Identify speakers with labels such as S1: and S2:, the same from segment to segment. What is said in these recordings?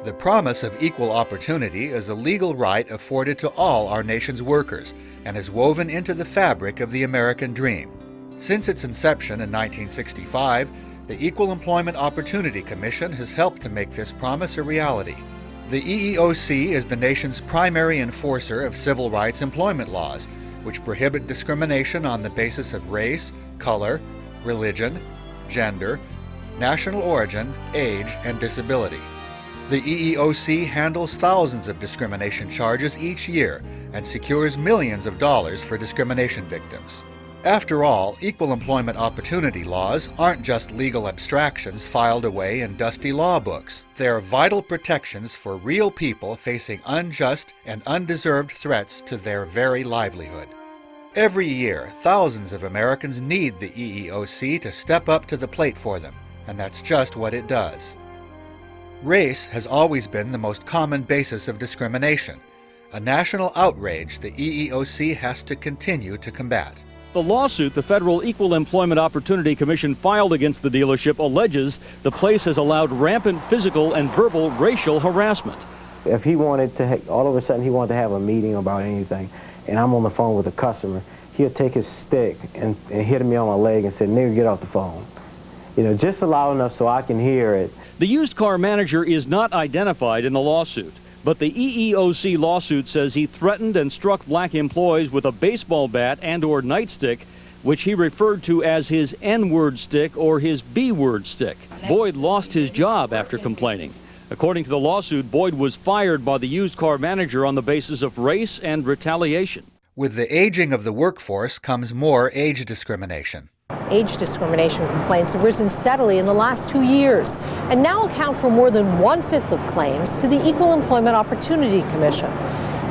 S1: The promise of equal opportunity is a legal right afforded to all our nation's workers and is woven into the fabric of the American dream. Since its inception in 1965, the Equal Employment Opportunity Commission has helped to make this promise a reality. The EEOC is the nation's primary enforcer of civil rights employment laws, which prohibit discrimination on the basis of race, color, religion, gender, national origin, age, and disability. The EEOC handles thousands of discrimination charges each year and secures millions of dollars for discrimination victims. After all, equal employment opportunity laws aren't just legal abstractions filed away in dusty law books. They're vital protections for real people facing unjust and undeserved threats to their very livelihood. Every year, thousands of Americans need the EEOC to step up to the plate for them, and that's just what it does. Race has always been the most common basis of discrimination, a national outrage the EEOC has to continue to combat.
S2: The lawsuit the Federal Equal Employment Opportunity Commission filed against the dealership alleges the place has allowed rampant physical and verbal racial harassment.
S3: If he wanted to, all of a sudden he wanted to have a meeting about anything, and I'm on the phone with a customer, he'll take his stick and hit me on my leg and say, "Nigga, get off the phone." You know, just loud enough so I can hear it.
S2: The used car manager is not identified in the lawsuit, but the EEOC lawsuit says he threatened and struck black employees with a baseball bat and/or nightstick, which he referred to as his N-word stick or his B-word stick. Boyd lost his job after complaining. According to the lawsuit, Boyd was fired by the used car manager on the basis of race and retaliation.
S1: With the aging of the workforce comes more age discrimination.
S4: Age discrimination complaints have risen steadily in the last 2 years and now account for more than 1/5 of claims to the Equal Employment Opportunity Commission.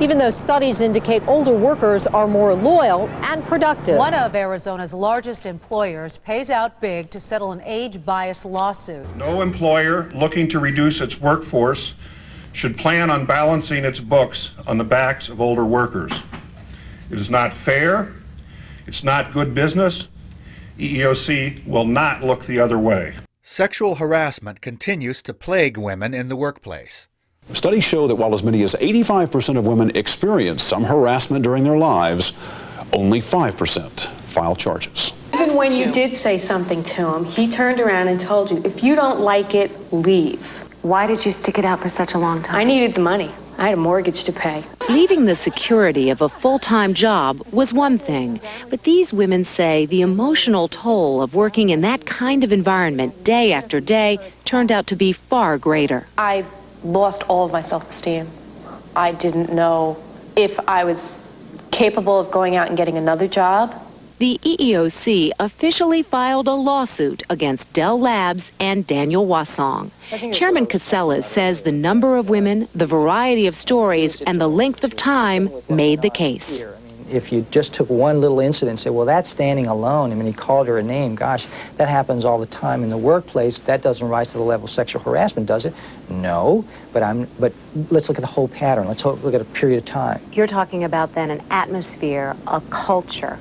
S4: Even though studies indicate older workers are more loyal and productive.
S5: One of Arizona's largest employers pays out big to settle an age-biased lawsuit.
S6: No employer looking to reduce its workforce should plan on balancing its books on the backs of older workers. It is not fair. It's not good business. EEOC will not look the other way.
S1: Sexual harassment continues to plague women in the workplace.
S7: Studies show that while as many as 85% of women experience some harassment during their lives, only 5% file charges.
S8: Even when you did say something to him, he turned around and told you, if you don't like it, leave.
S9: Why did you stick it out for such a long time?
S8: I needed the money. I had a mortgage to pay.
S10: Leaving the security of a full-time job was one thing, but these women say the emotional toll of working in that kind of environment day after day turned out to be far greater.
S8: I lost all of my self-esteem. I didn't know if I was capable of going out and getting another job.
S10: The EEOC officially filed a lawsuit against Dell Labs and Daniel Wasong. Chairman Casellas says the number of women, the variety of stories, and the length of time made the case.
S11: If you just took one little incident and said, well, that's standing alone, I mean, he called her a name, gosh, that happens all the time in the workplace. That doesn't rise to the level of sexual harassment, does it? No, but let's look at the whole pattern. Let's look at a period of time.
S9: You're talking about then an atmosphere, a culture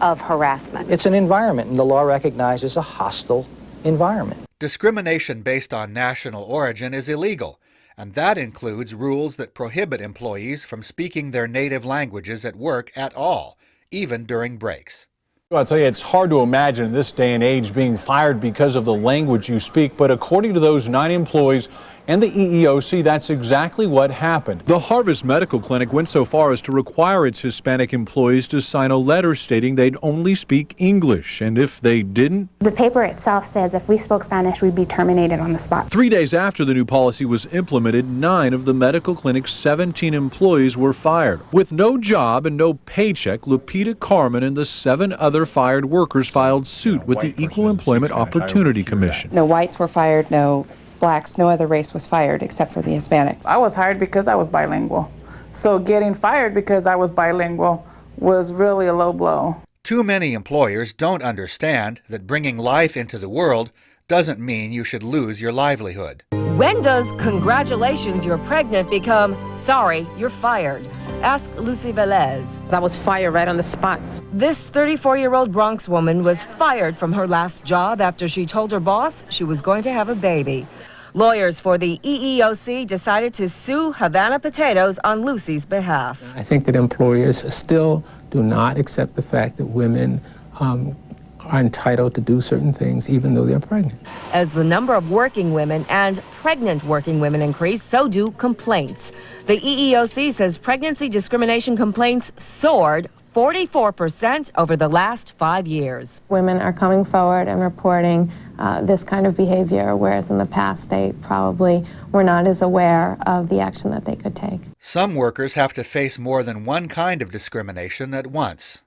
S9: of harassment.
S11: It's an environment, and the law recognizes a hostile environment.
S1: Discrimination based on national origin is illegal, and that includes rules that prohibit employees from speaking their native languages at work at all, even during breaks.
S12: Well, I'll tell you, it's hard to imagine in this day and age being fired because of the language you speak, but according to those 9 employees and the EEOC, that's exactly what happened. The Harvest Medical Clinic went so far as to require its Hispanic employees to sign a letter stating they'd only speak English, and if they didn't...
S13: The paper itself says if we spoke Spanish, we'd be terminated on the spot.
S12: 3 days after the new policy was implemented, 9 of the medical clinic's 17 employees were fired. With no job and no paycheck, Lupita Carmen and the 7 other fired workers filed suit with the Equal Employment Opportunity Commission.
S14: No whites were fired, no blacks, no other race was fired except for the Hispanics.
S15: I was hired because I was bilingual. So getting fired because I was bilingual was really a low blow.
S1: Too many employers don't understand that bringing life into the world doesn't mean you should lose your livelihood.
S16: When does congratulations, you're pregnant become sorry, you're fired? Ask Lucy Velez.
S4: I was fired right on the spot.
S16: This 34-year-old Bronx woman was fired from her last job after she told her boss she was going to have a baby. Lawyers for the EEOC decided to sue Havana Potatoes on Lucy's behalf.
S17: I think that employers still do not accept the fact that women are entitled to do certain things even though they're pregnant.
S16: As the number of working women and pregnant working women increase, so do complaints. The EEOC says pregnancy discrimination complaints soared 44% over the last 5 years.
S18: Women are coming forward and reporting this kind of behavior, whereas in the past they probably were not as aware of the action that they could take.
S1: Some workers have to face more than one kind of discrimination at once.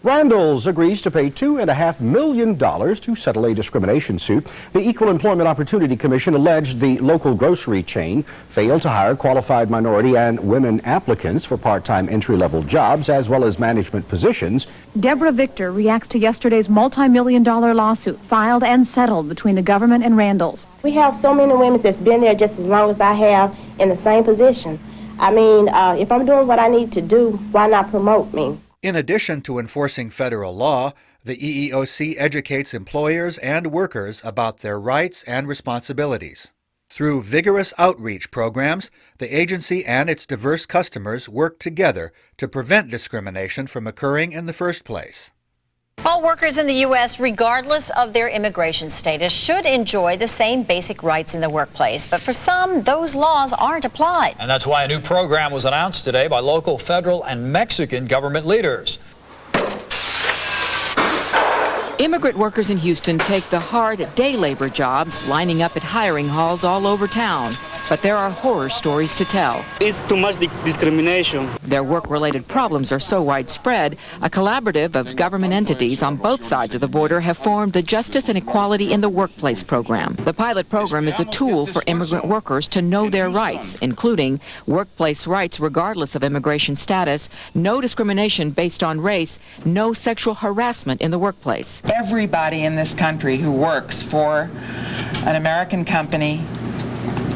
S19: Randall's agrees to pay $2.5 million to settle a discrimination suit. The Equal Employment Opportunity Commission alleged the local grocery chain failed to hire qualified minority and women applicants for part-time entry-level jobs as well as management positions.
S20: Deborah Victor reacts to yesterday's multi-million-dollar lawsuit filed and settled between the government and Randall's.
S21: We have so many women that's been there just as long as I have in the same position. I mean, if I'm doing what I need to do, why not promote me?
S1: In addition to enforcing federal law, the EEOC educates employers and workers about their rights and responsibilities. Through vigorous outreach programs, the agency and its diverse customers work together to prevent discrimination from occurring in the first place.
S22: All workers in the U.S., regardless of their immigration status, should enjoy the same basic rights in the workplace. But for some, those laws aren't applied.
S23: And that's why a new program was announced today by local, federal, and Mexican government leaders.
S24: Immigrant workers in Houston take the hard day labor jobs, lining up at hiring halls all over town. But there are horror stories to tell.
S25: It's too much discrimination.
S24: Their work-related problems are so widespread, a collaborative of government entities on both sides of the border have formed the Justice and Equality in the Workplace program. The pilot program is a tool for immigrant workers to know their rights, including workplace rights regardless of immigration status, no discrimination based on race, no sexual harassment in the workplace.
S26: Everybody in this country who works for an American company,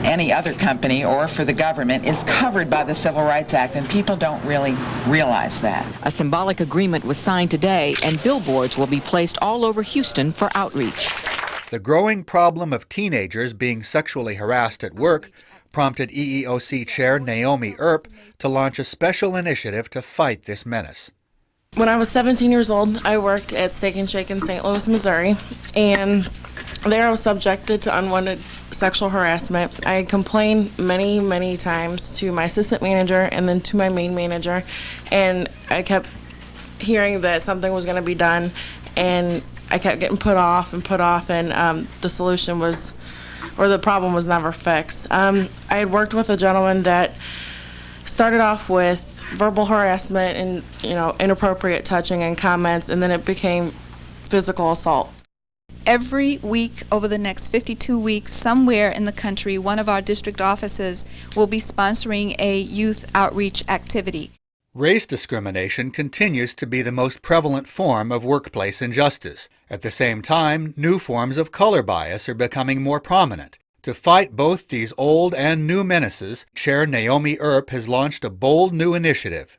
S26: any other company, or for the government is covered by the Civil Rights Act, and people don't really realize that.
S24: A symbolic agreement was signed today, and billboards will be placed all over Houston for outreach.
S1: The growing problem of teenagers being sexually harassed at work prompted EEOC Chair Naomi Earp to launch a special initiative to fight this menace.
S27: When I was 17 years old, I worked at Steak and Shake in St. Louis, Missouri, and there I was subjected to unwanted sexual harassment. I complained many, many times to my assistant manager and then to my main manager, and I kept hearing that something was going to be done, and I kept getting put off, and the solution was, or the problem was never fixed. I had worked with a gentleman that started off with verbal harassment and, inappropriate touching and comments, and then it became physical assault.
S28: Every week over the next 52 weeks, somewhere in the country, one of our district offices will be sponsoring a youth outreach activity.
S1: Race discrimination continues to be the most prevalent form of workplace injustice. At the same time, new forms of color bias are becoming more prominent. To fight both these old and new menaces, Chair Naomi Earp has launched a bold new initiative.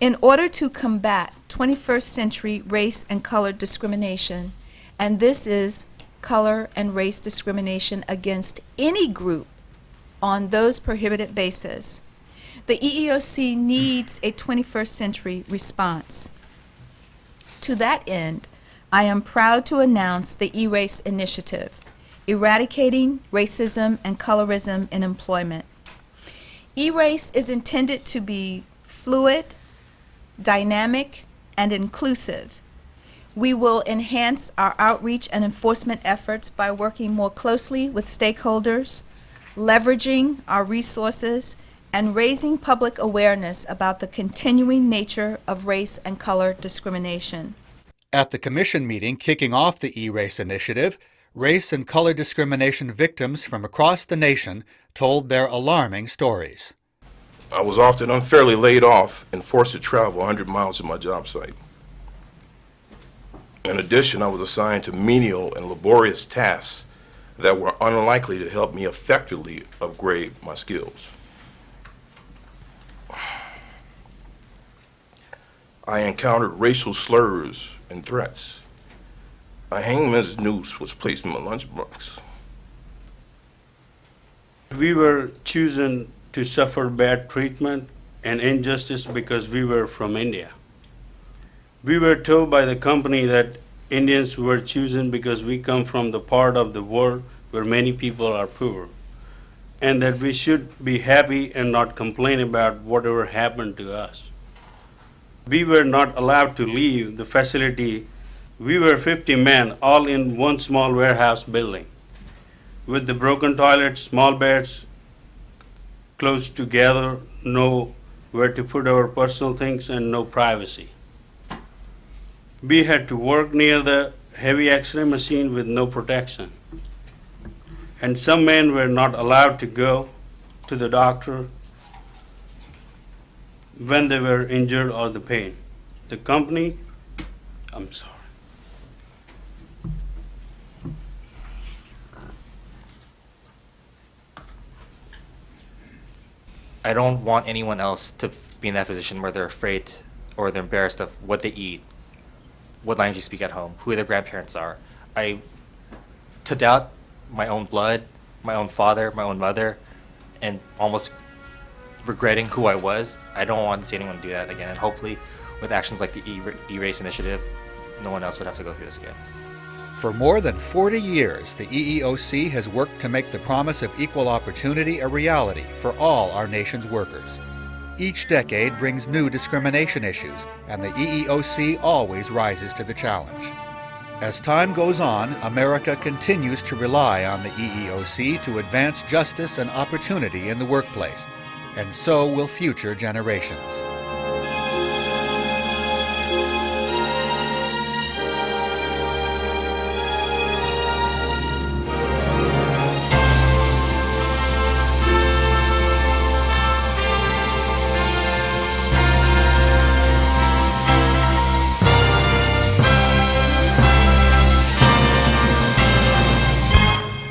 S28: In order to combat 21st century race and color discrimination, and this is color and race discrimination against any group on those prohibited bases, the EEOC needs a 21st century response. To that end, I am proud to announce the E-Race Initiative, Eradicating Racism and Colorism in Employment. E-Race is intended to be fluid, dynamic, and inclusive. We will enhance our outreach and enforcement efforts by working more closely with stakeholders, leveraging our resources, and raising public awareness about the continuing nature of race and color discrimination.
S1: At the Commission meeting kicking off the E-Race initiative, race and color discrimination victims from across the nation told their alarming stories.
S29: I was often unfairly laid off and forced to travel 100 miles to my job site. In addition, I was assigned to menial and laborious tasks that were unlikely to help me effectively upgrade my skills. I encountered racial slurs and threats. A hangman's noose was placed in my lunchbox.
S25: we were chosen to suffer bad treatment and injustice because we were from India. We were told by the company that Indians were chosen because we come from the part of the world where many people are poor, and that we should be happy and not complain about whatever happened to us. We were not allowed to leave the facility. We were 50 men, all in one small warehouse building, with the broken toilets, small beds, close together, no where to put our personal things, and no privacy. We had to work near the heavy X-ray machine with no protection. And some men were not allowed to go to the doctor when they were injured or the pain. The company, I'm sorry.
S2: I don't want anyone else to be in that position where they're afraid or they're embarrassed of what they eat, what language you speak at home, who their grandparents are. To doubt my own blood, my own father, my own mother, and almost regretting who I was, I don't want to see anyone do that again. And hopefully with actions like the E-Race initiative, no one else would have to go through this again.
S1: For more than 40 years, the EEOC has worked to make the promise of equal opportunity a reality for all our nation's workers. Each decade brings new discrimination issues, and the EEOC always rises to the challenge. As time goes on, America continues to rely on the EEOC to advance justice and opportunity in the workplace, and so will future generations.